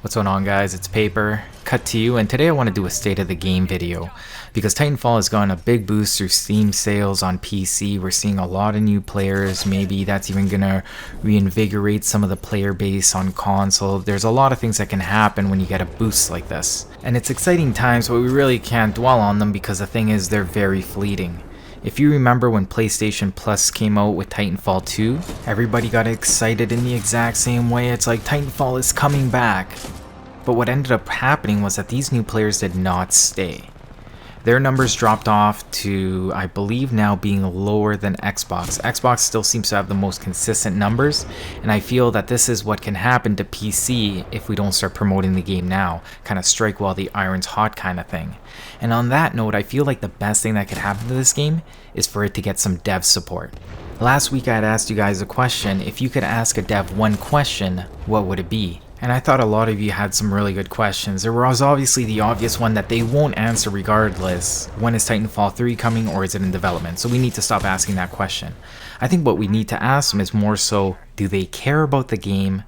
What's going on, guys? It's Paper, cut to you, and today I want to do a state of the game video because Titanfall has gotten a big boost through Steam sales on PC. We're seeing a lot of new players. Maybe that's even gonna reinvigorate some of the player base on console. There's a lot of things that can happen when you get a boost like this, and it's exciting times, but we really can't dwell on them because the thing is, they're very fleeting. If you remember when PlayStation Plus came out with Titanfall 2, everybody got excited in the exact same way. It's like Titanfall is coming back. But what ended up happening was that these new players did not stay. Their numbers dropped off to, I believe, now being lower than Xbox. Xbox still seems to have the most consistent numbers, and I feel that this is what can happen to PC if we don't start promoting the game now. Kind of strike while the iron's hot kind of thing. And on that note, I feel like the best thing that could happen to this game is for it to get some dev support. Last week I had asked you guys a question. If you could ask a dev one question, what would it be? And I thought a lot of you had some really good questions. There was obviously the obvious one that they won't answer regardless. When is Titanfall 3 coming, or is it in development? So we need to stop asking that question. I think what we need to ask them is more so, do they care about the game?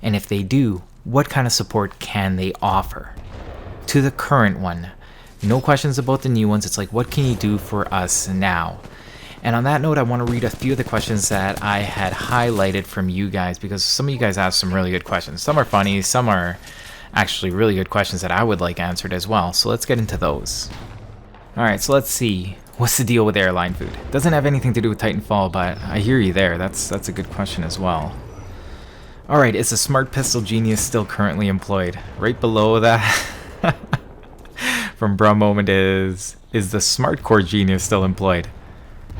And if they do, what kind of support can they offer? To the current one, no questions about the new ones. It's like, what can you do for us now? And on that note, I want to read a few of the questions that I had highlighted from you guys, because some of you guys asked some really good questions. Some are funny, some are actually really good questions that I would like answered as well. So let's get into those. Alright, so let's see. What's the deal with airline food? Doesn't have anything to do with Titanfall, but I hear you there. That's a good question as well. Alright, is the Smart Pistol Genius still currently employed? Right below that from Bro Moment is the Smart Core Genius still employed?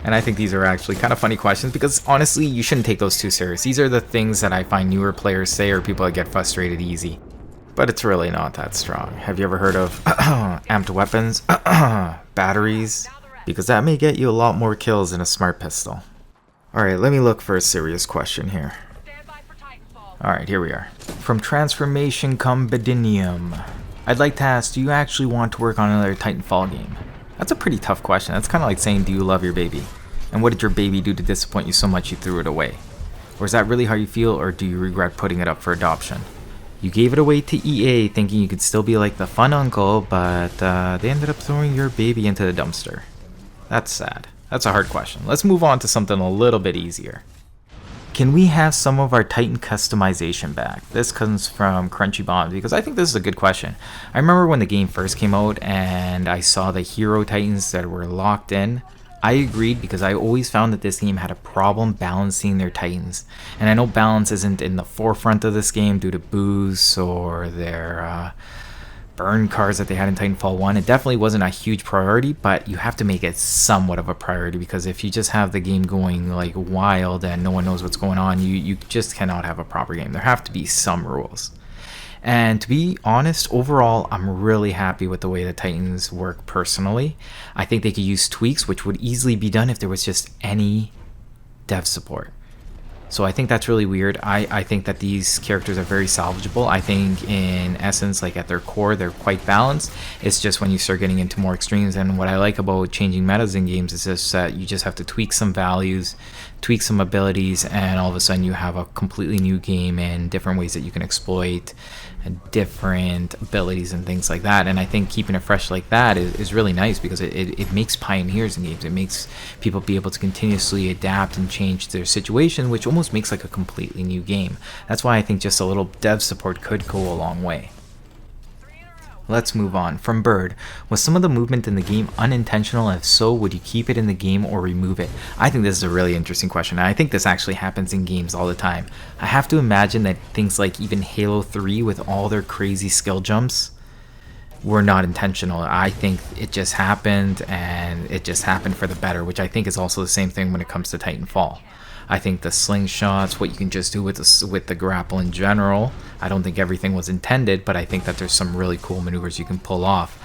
And I think these are actually kind of funny questions because honestly, you shouldn't take those too serious. These are the things that I find newer players say, or people that get frustrated easy. But it's really not that strong. Have you ever heard of amped weapons, batteries? Because that may get you a lot more kills than a smart pistol. Alright, let me look for a serious question here. Alright, here we are. From Transformation Combidinium. I'd like to ask, do you actually want to work on another Titanfall game? That's a pretty tough question. That's kind of like saying, do you love your baby? And what did your baby do to disappoint you so much you threw it away? Or is that really how you feel, or do you regret putting it up for adoption? You gave it away to EA thinking you could still be like the fun uncle, but they ended up throwing your baby into the dumpster. That's sad. That's a hard question. Let's move on to something a little bit easier. Can we have some of our Titan customization back? This comes from Crunchy Bomb because I think this is a good question. I remember when the game first came out and I saw the hero Titans that were locked in. I agreed because I always found that this game had a problem balancing their Titans. And I know balance isn't in the forefront of this game due to boosts or their burn cards that they had in Titanfall 1. It definitely wasn't a huge priority, but you have to make it somewhat of a priority because if you just have the game going like wild and no one knows what's going on, you just cannot have a proper game. There have to be some rules. And to be honest, overall, I'm really happy with the way the Titans work personally. I think they could use tweaks, which would easily be done if there was just any dev support. So I think that's really weird. I think that these characters are very salvageable. I think in essence, like at their core, they're quite balanced. It's just when you start getting into more extremes, and what I like about changing metas in games is just that you just have to tweak some values, tweak some abilities, and all of a sudden you have a completely new game and different ways that you can exploit different abilities and things like that. And I think keeping it fresh like that is really nice because it makes pioneers in games. It makes people be able to continuously adapt and change their situation, which almost makes like a completely new game. That's why I think just a little dev support could go a long way. Let's move on. From Bird, was some of the movement in the game unintentional? If so, would you keep it in the game or remove it? I think this is a really interesting question. I think this actually happens in games all the time. I have to imagine that things like even Halo 3 with all their crazy skill jumps were not intentional. I think it just happened, and it just happened for the better, which I think is also the same thing when it comes to Titanfall. I think the slingshots, what you can just do with the grapple in general, I don't think everything was intended, but I think that there's some really cool maneuvers you can pull off.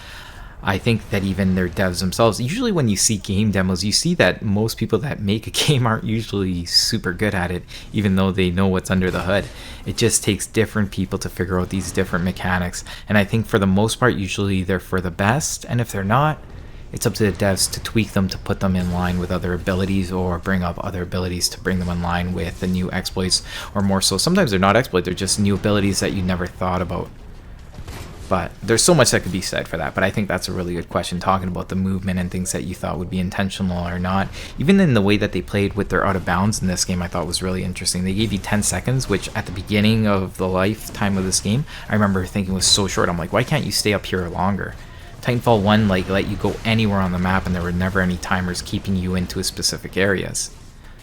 I think that even their devs themselves, usually when you see game demos, you see that most people that make a game aren't usually super good at it, even though they know what's under the hood. It just takes different people to figure out these different mechanics, and I think for the most part, usually they're for the best, and if they're not, it's up to the devs to tweak them to put them in line with other abilities, or bring up other abilities to bring them in line with the new exploits, or more so, sometimes they're not exploits, they're just new abilities that you never thought about. But there's so much that could be said for that. But I think that's a really good question, talking about the movement and things that you thought would be intentional or not. Even in the way that they played with their out of bounds in this game, I thought was really interesting. They gave you 10 seconds, which at the beginning of the lifetime of this game, I remember thinking was so short. I'm like, why can't you stay up here longer? Titanfall 1 like let you go anywhere on the map, and there were never any timers keeping you into specific areas.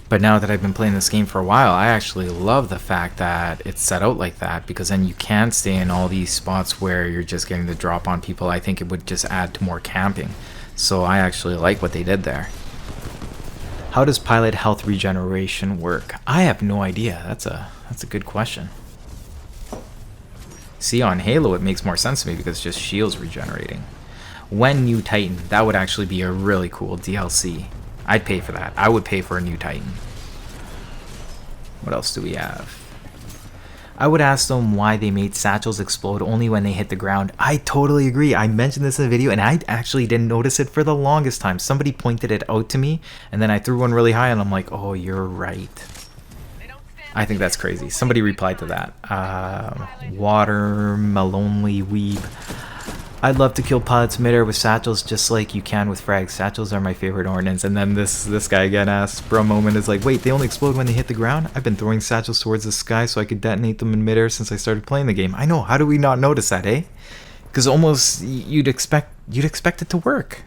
But now that I've been playing this game for a while, I actually love the fact that it's set out like that, because then you can stay in all these spots where you're just getting the drop on people. I think it would just add to more camping. So I actually like what they did there. How does pilot health regeneration work? I have no idea. That's a good question. See, on Halo it makes more sense to me because it's just shields regenerating. When new Titan, that would actually be a really cool DLC. I'd pay for that. I would pay for a new Titan. What else do we have? I would ask them why they made satchels explode only when they hit the ground. I totally agree. I mentioned this in the video and I actually didn't notice it for the longest time. Somebody pointed it out to me and then I threw one really high and I'm like, oh, you're right. I think that's crazy. Somebody replied to that. Watermelonly Weeb. I'd love to kill pilots midair with satchels just like you can with frags. Satchels are my favorite ordnance. And then this guy again asked, Bro Moment is like, wait, they only explode when they hit the ground? I've been throwing satchels towards the sky so I could detonate them in midair since I started playing the game. I know, how do we not notice that, eh? Because almost you'd expect it to work.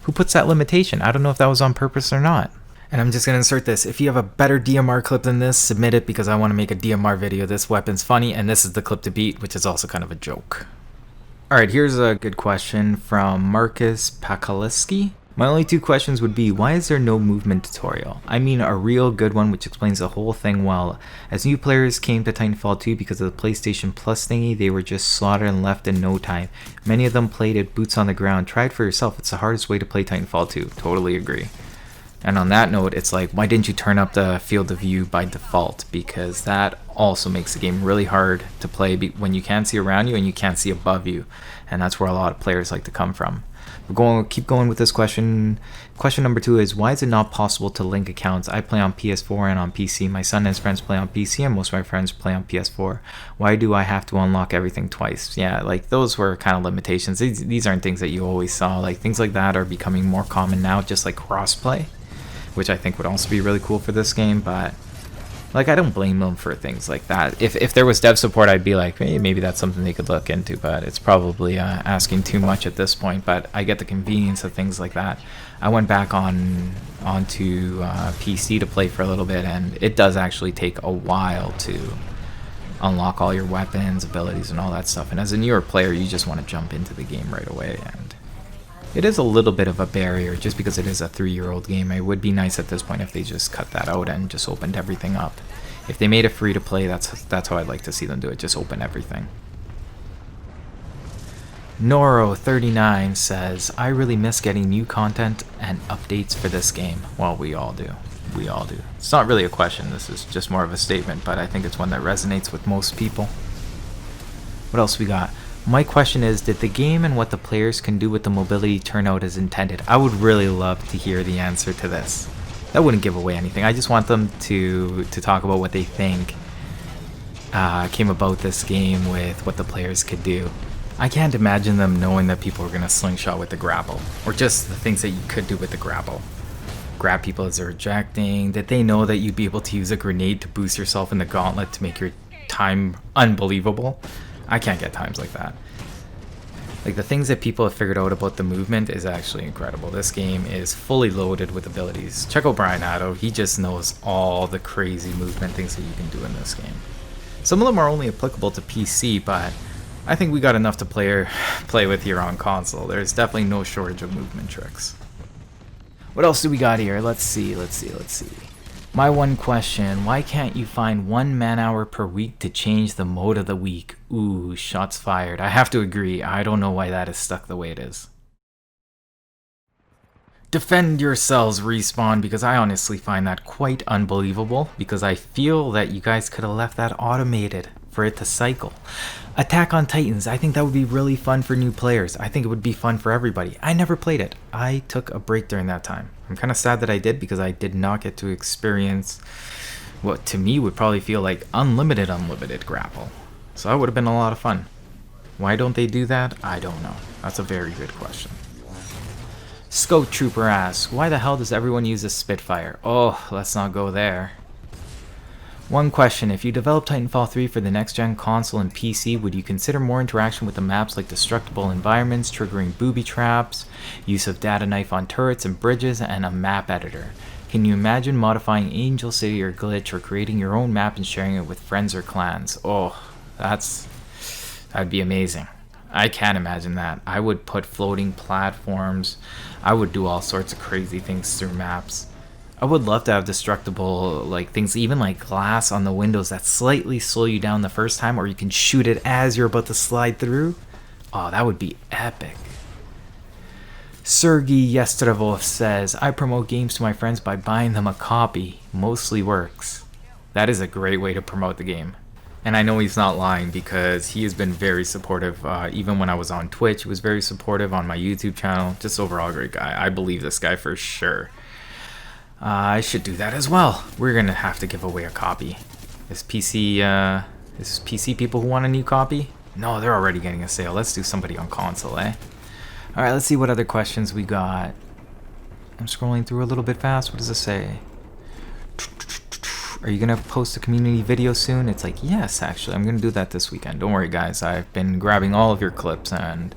Who puts that limitation? I don't know if that was on purpose or not. And I'm just going to insert this. If you have a better DMR clip than this, submit it because I want to make a DMR video. This weapon's funny and this is the clip to beat, which is also kind of a joke. Alright, here's a good question from Marcus Pakaliski. My only two questions would be, why is there no movement tutorial? I mean a real good one which explains the whole thing well. As new players came to Titanfall 2 because of the PlayStation Plus thingy, they were just slaughtered and left in no time. Many of them played it boots on the ground. Try it for yourself, it's the hardest way to play Titanfall 2. Totally agree. And on that note, it's like, why didn't you turn up the field of view by default? Because that also makes the game really hard to play when you can't see around you and you can't see above you. And that's where a lot of players like to come from. Keep going with this question. Question number 2 is, why is it not possible to link accounts? I play on PS4 and on PC. My son and his friends play on PC and most of my friends play on PS4. Why do I have to unlock everything twice? Yeah, like those were kind of limitations. These aren't things that you always saw. Like things like that are becoming more common now, just like crossplay, which I think would also be really cool for this game. But like, I don't blame them for things like that. If there was dev support, I'd be like, hey, maybe that's something they could look into, but it's probably asking too much at this point. But I get the convenience of things like that. I went back onto PC to play for a little bit, and it does actually take a while to unlock all your weapons, abilities, and all that stuff. And as a newer player, you just want to jump into the game right away, and it is a little bit of a barrier just because it is a 3-year-old game. It would be nice at this point if they just cut that out and just opened everything up. If they made it free to play, that's how I'd like to see them do it. Just open everything. Noro39 says, I really miss getting new content and updates for this game. Well, we all do. We all do. It's not really a question. This is just more of a statement, but I think it's one that resonates with most people. What else we got? My question is, did the game and what the players can do with the mobility turn out as intended? I would really love to hear the answer to this. That wouldn't give away anything. I just want them to talk about what they think came about this game with what the players could do. I can't imagine them knowing that people are going to slingshot with the grapple, or just the things that you could do with the grapple. Grab people as they're ejecting. Did they know that you'd be able to use a grenade to boost yourself in the gauntlet to make your time unbelievable? I can't get times like that. Like, the things that people have figured out about the movement is actually incredible. This game is fully loaded with abilities. Check out Brian Addo. He just knows all the crazy movement things that you can do in this game. Some of them are only applicable to PC, but I think we got enough to play with here on console. There's definitely no shortage of movement tricks. What else do we got here? Let's see. My one question, why can't you find 1 man-hour per week to change the mode of the week? Ooh, shots fired. I have to agree, I don't know why that is stuck the way it is. Defend yourselves, Respawn, because I honestly find that quite unbelievable, because I feel that you guys could have left that automated for it to cycle. Attack on Titans, I think that would be really fun for new players. I think it would be fun for everybody. I never played it. I took a break during that time. I'm kind of sad that I did, because I did not get to experience what to me would probably feel like unlimited grapple. So that would have been a lot of fun. Why don't they do that? I don't know. That's a very good question. Scout Trooper asks, why the hell does everyone use a Spitfire? Oh, let's not go there. One question, if you develop Titanfall 3 for the next-gen console and PC, would you consider more interaction with the maps like destructible environments, triggering booby traps, use of data knife on turrets and bridges, and a map editor? Can you imagine modifying Angel City or Glitch or creating your own map and sharing it with friends or clans? Oh, that'd be amazing. I can't imagine that. I would put floating platforms. I would do all sorts of crazy things through maps. I would love to have destructible things, even like glass on the windows that slightly slow you down the first time, or you can shoot it as you're about to slide through. Oh, that would be epic. Sergey Yestrovov says, I promote games to my friends by buying them a copy. Mostly works. That is a great way to promote the game. And I know he's not lying, because he has been very supportive. Even when I was on Twitch, he was very supportive on my YouTube channel. Just overall a great guy. I believe this guy for sure. I should do that as well. We're going to have to give away a copy. Is PC people who want a new copy? No, they're already getting a sale. Let's do somebody on console, eh? Alright, let's see what other questions we got. I'm scrolling through a little bit fast. What does it say? Are you going to post a community video soon? It's like, yes, actually. I'm going to do that this weekend. Don't worry, guys. I've been grabbing all of your clips, and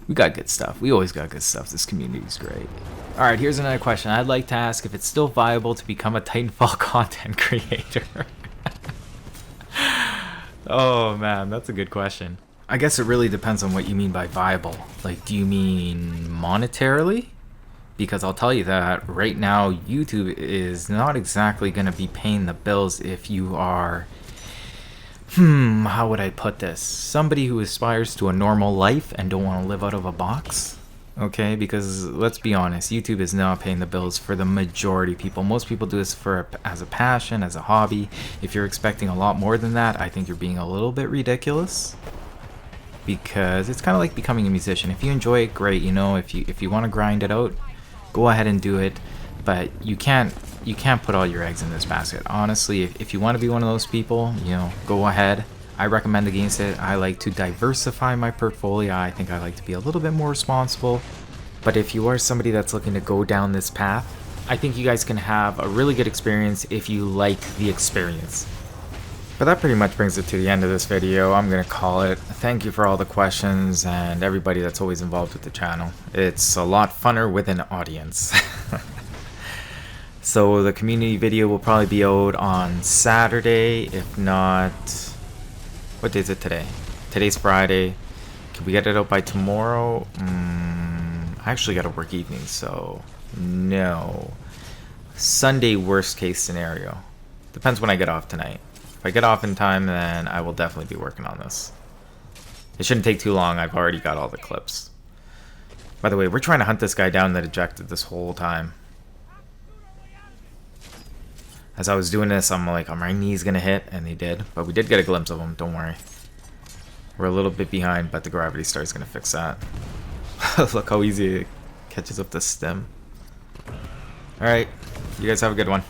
we got good stuff. We always got good stuff. This community's great. Alright, here's another question. I'd like to ask if it's still viable to become a Titanfall content creator. Oh, man, that's a good question. I guess it really depends on what you mean by viable. Like, do you mean monetarily? Because I'll tell you that right now, YouTube is not exactly going to be paying the bills if you are, how would I put this? Somebody who aspires to a normal life and don't want to live out of a box. Okay, because let's be honest, YouTube is not paying the bills for the majority of people. Most people do this as a passion, as a hobby. If you're expecting a lot more than that, I think you're being a little bit ridiculous. Because it's kind of like becoming a musician. If you enjoy it, great. You know, if you want to grind it out, go ahead and do it, but you can't put all your eggs in this basket. Honestly, if you want to be one of those people, you know, go ahead. I recommend against it. I like to diversify my portfolio. I think I like to be a little bit more responsible. But if you are somebody that's looking to go down this path, I think you guys can have a really good experience if you like the experience. But that pretty much brings it to the end of this video. I'm going to call it. Thank you for all the questions and everybody that's always involved with the channel. It's a lot funner with an audience. So the community video will probably be out on Saturday, if not... What day is it today? Today's Friday. Can we get it out by tomorrow? I actually got to work evenings, so no. Sunday, worst case scenario. Depends when I get off tonight. If I get off in time, then I will definitely be working on this. It shouldn't take too long. I've already got all the clips. By the way, we're trying to hunt this guy down that ejected this whole time. As I was doing this, I'm like, are my knees going to hit? And they did. But we did get a glimpse of him. Don't worry. We're a little bit behind, but the gravity star is going to fix that. Look how easy it catches up the stem. Alright. You guys have a good one.